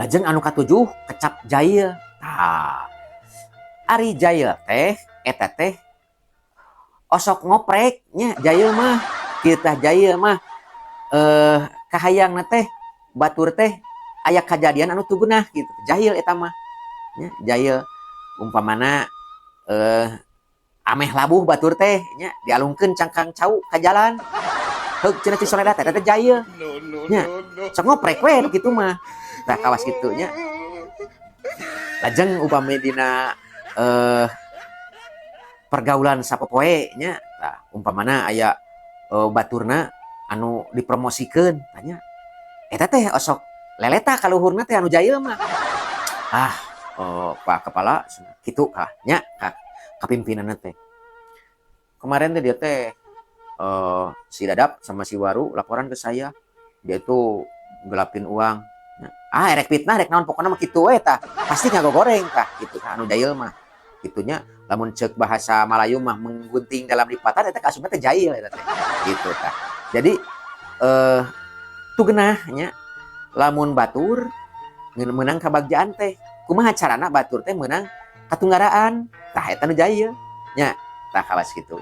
Lajeng anu katujuh kecap jaya. Tah, ari jaya teh eta teh osok ngopreknya jaya mah. Kita jaya mah kahayang teh batur teh aya kejadian anu tugunah gitu. Jahil eta mah. Ya, jahil umpamana ameh labuh batur teh nya dialungkeun cangkang cau ka jalan. Heug cenah ti soleda teh jahil. Nya sok ngoprek we kitu mah. Tah kawas kitu nya. Lajeng upami dina pergaulan sapopoe nya tah umpamana aya baturna anu dipromosikeun tanya eta teh osok leleta ka luhurna teh anu jahil mah. Pak kepala kitu nya ka pimpinanna teh. Kemarin teh dia teh si Dadap sama si Waru laporan ke saya. Dia itu gelapin uang. Erek fitnah rek naon pokona mah kitu we tah. Pasti ngagogoreng tah gitu anu jahil mah. Gitunya lamun ceuk bahasa Melayu mah menggunting dalam lipatan eta kasupna teh jahil eta teh. Gitu tah. Jadi tugeunah nya lamun batur meunang kabagjaan teh kumaha carana batur teh meunang katunggaraan tah eta nu jahil nya tah kawas kitu.